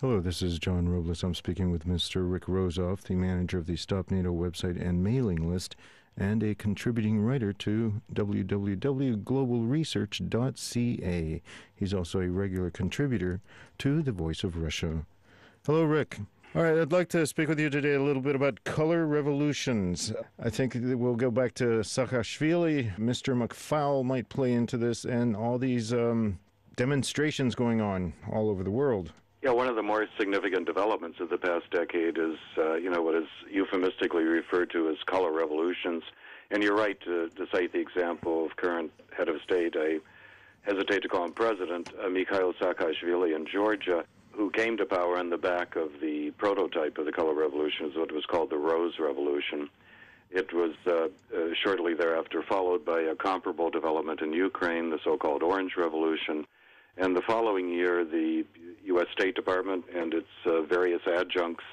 Hello, this is John Robles. I'm speaking with Mr. Rick Rosoff, the manager of the Stop NATO website and mailing list, and a contributing writer to www.globalresearch.ca. He's also a regular contributor to The Voice of Russia. Hello, Rick. All right, I'd like to speak with you today a little bit about color revolutions. I think we'll go back to Saakashvili. Mr. McFaul might play into this, and all these demonstrations going on all over the world. Yeah, one of the more significant developments of the past decade is, what is euphemistically referred to as color revolutions. And you're right to cite the example of current head of state, I hesitate to call him president, Mikhail Saakashvili in Georgia, who came to power on the back of the prototype of the color revolution, is what was called the Rose Revolution. It was shortly thereafter followed by a comparable development in Ukraine, the so-called Orange Revolution. And the following year, the U.S. State Department and its various adjuncts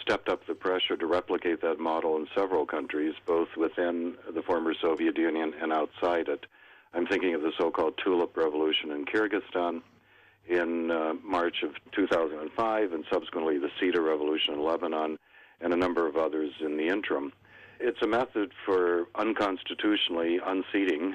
stepped up the pressure to replicate that model in several countries, both within the former Soviet Union and outside it. I'm thinking of the so-called Tulip Revolution in Kyrgyzstan in March of 2005, and subsequently the Cedar Revolution in Lebanon, and a number of others in the interim. It's a method for unconstitutionally unseating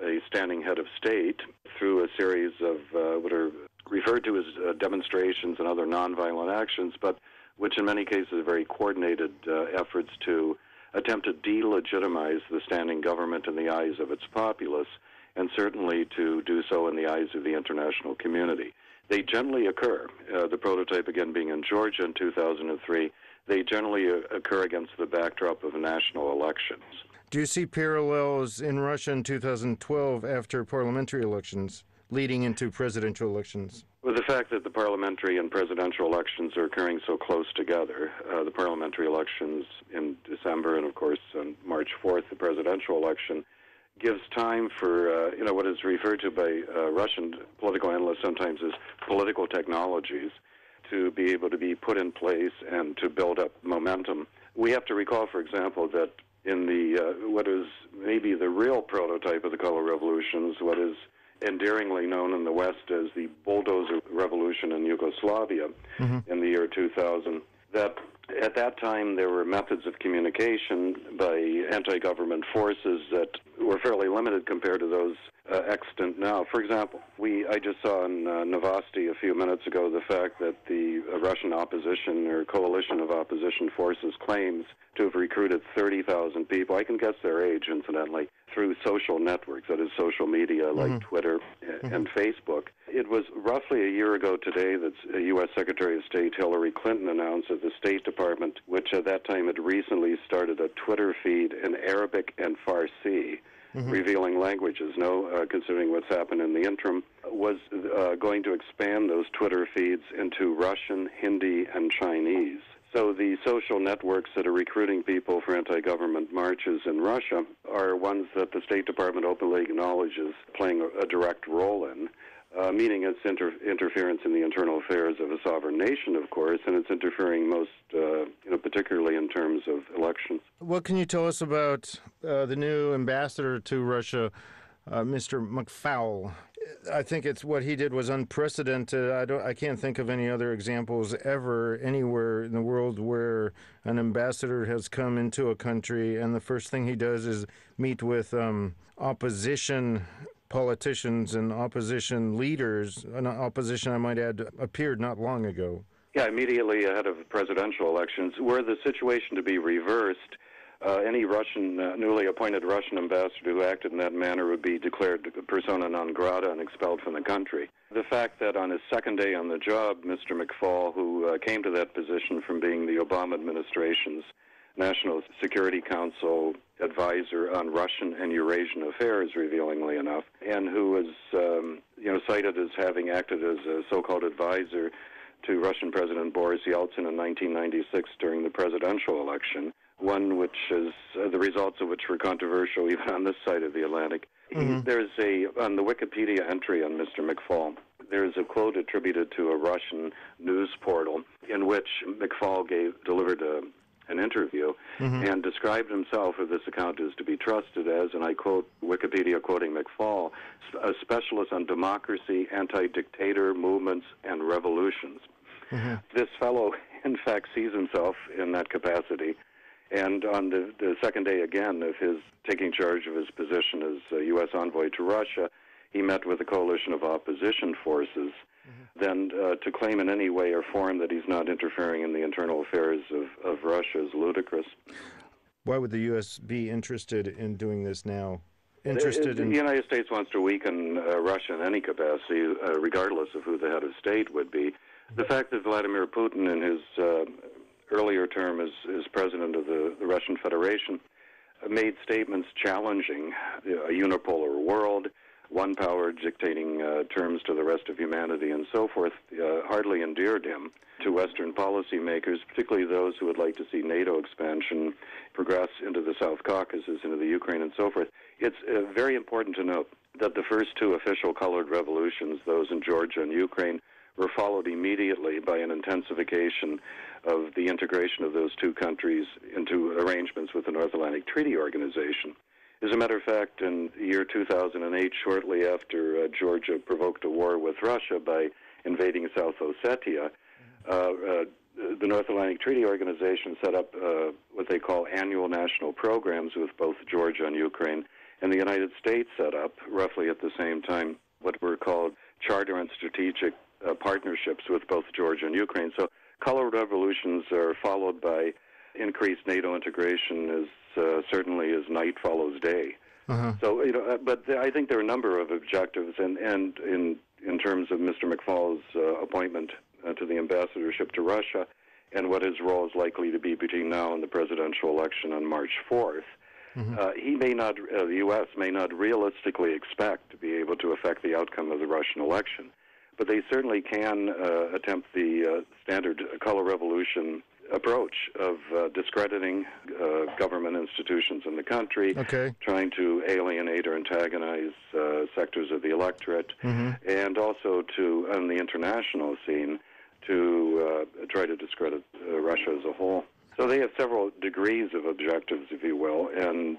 a standing head of state through a series of what are referred to as demonstrations and other nonviolent actions, but which in many cases are very coordinated efforts to attempt to delegitimize the standing government in the eyes of its populace, and certainly to do so in the eyes of the international community. They generally occur, the prototype again being in Georgia in 2003, they generally occur against the backdrop of national elections. Do you see parallels in Russia in 2012 after parliamentary elections, leading into presidential elections? With the fact that the parliamentary and presidential elections are occurring so close together, the parliamentary elections in December and, of course, on March 4th, the presidential election, gives time for, what is referred to by Russian political analysts sometimes as political technologies to be able to be put in place and to build up momentum. We have to recall, for example, that in the what is maybe the real prototype of the color revolutions, what is endearingly known in the West as the bulldozer revolution in Yugoslavia in the year 2000, that at that time there were methods of communication by anti-government forces that were fairly limited compared to those extant now. For example, I just saw on Novosti a few minutes ago the fact that the Russian opposition or coalition of opposition forces claims to have recruited 30,000 people. I can guess their age, incidentally, through social networks, that is social media like Twitter and Facebook. It was roughly a year ago today that U.S. Secretary of State Hillary Clinton announced that the State Department, which at that time had recently started a Twitter feed in Arabic and Farsi, revealing languages, considering what's happened in the interim, was going to expand those Twitter feeds into Russian, Hindi, and Chinese. So the social networks that are recruiting people for anti-government marches in Russia are ones that the State Department openly acknowledges playing a direct role in, meaning it's interference in the internal affairs of a sovereign nation, of course, and it's interfering most, particularly in terms of elections. What can you tell us about the new ambassador to Russia, Mr. McFaul? I think it's what he did was unprecedented. I can't think of any other examples ever anywhere in the world where an ambassador has come into a country and the first thing he does is meet with opposition politicians and opposition leaders. An opposition, I might add, appeared not long ago. Yeah, immediately ahead of presidential elections. Were the situation to be reversed, any newly appointed Russian ambassador who acted in that manner would be declared persona non grata and expelled from the country. The fact that on his second day on the job, Mr. McFaul, who came to that position from being the Obama administration's National Security Council advisor on Russian and Eurasian affairs, revealingly enough, and who was cited as having acted as a so-called advisor to Russian President Boris Yeltsin in 1996 during the presidential election, one which is the results of which were controversial even on this side of the Atlantic. There's on the Wikipedia entry on Mr. McFaul, there's a quote attributed to a Russian news portal in which McFaul delivered an interview and described himself, if this account is to be trusted, as, and I quote Wikipedia quoting McFaul, a specialist on democracy, anti-dictator movements, and revolutions. This fellow, in fact, sees himself in that capacity. And on the second day again of his taking charge of his position as U.S. envoy to Russia, he met with a coalition of opposition forces. Then to claim in any way or form that he's not interfering in the internal affairs of Russia is ludicrous. Why would the U.S. be interested in doing this now? The United States wants to weaken Russia in any capacity, regardless of who the head of state would be. The fact that Vladimir Putin, in his earlier term as president of the Russian Federation, made statements challenging a unipolar world, one power dictating terms to the rest of humanity and so forth, hardly endeared him to Western policymakers, particularly those who would like to see NATO expansion progress into the South Caucasus, into the Ukraine and so forth. It's very important to note that the first two official colored revolutions, those in Georgia and Ukraine, were followed immediately by an intensification of the integration of those two countries into arrangements with the North Atlantic Treaty Organization. As a matter of fact, in the year 2008, shortly after Georgia provoked a war with Russia by invading South Ossetia, the North Atlantic Treaty Organization set up what they call annual national programs with both Georgia and Ukraine, and the United States set up, roughly at the same time, what were called charter and strategic partnerships with both Georgia and Ukraine. So color revolutions are followed by increased NATO integration as certainly as night follows day. So, but I think there are a number of objectives, and in terms of Mr. McFaul's appointment to the ambassadorship to Russia and what his role is likely to be between now and the presidential election on March 4th, he may not, the U.S. may not realistically expect to be able to affect the outcome of the Russian election, but they certainly can attempt the standard color revolution approach of discrediting government institutions in the country, trying to alienate or antagonize sectors of the electorate, and also to, on the international scene, to try to discredit Russia as a whole. So they have several degrees of objectives, if you will, and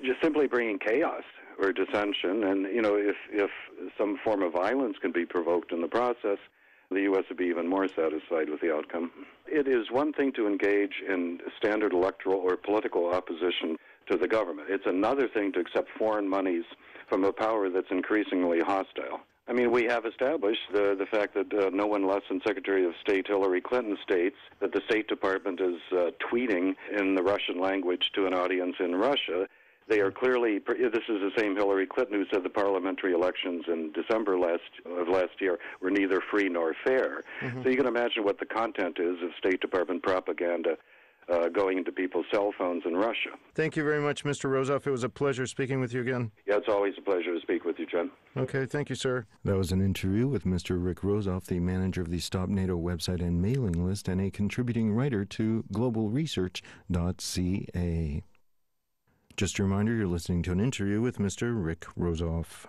just simply bringing chaos or dissension, and if some form of violence can be provoked in the process, the U.S. would be even more satisfied with the outcome. It is one thing to engage in standard electoral or political opposition to the government. It's another thing to accept foreign monies from a power that's increasingly hostile. I mean, we have established the fact that no one less than Secretary of State Hillary Clinton states that the State Department is tweeting in the Russian language to an audience in Russia. They are clearly, this is the same Hillary Clinton who said the parliamentary elections in December of last year were neither free nor fair. So you can imagine what the content is of State Department propaganda going into people's cell phones in Russia. Thank you very much, Mr. Rozoff. It was a pleasure speaking with you again. Yeah, it's always a pleasure to speak with you, Jen. Okay, thank you, sir. That was an interview with Mr. Rick Rozoff, the manager of the Stop NATO website and mailing list and a contributing writer to globalresearch.ca. Just a reminder, you're listening to an interview with Mr. Rick Rozoff.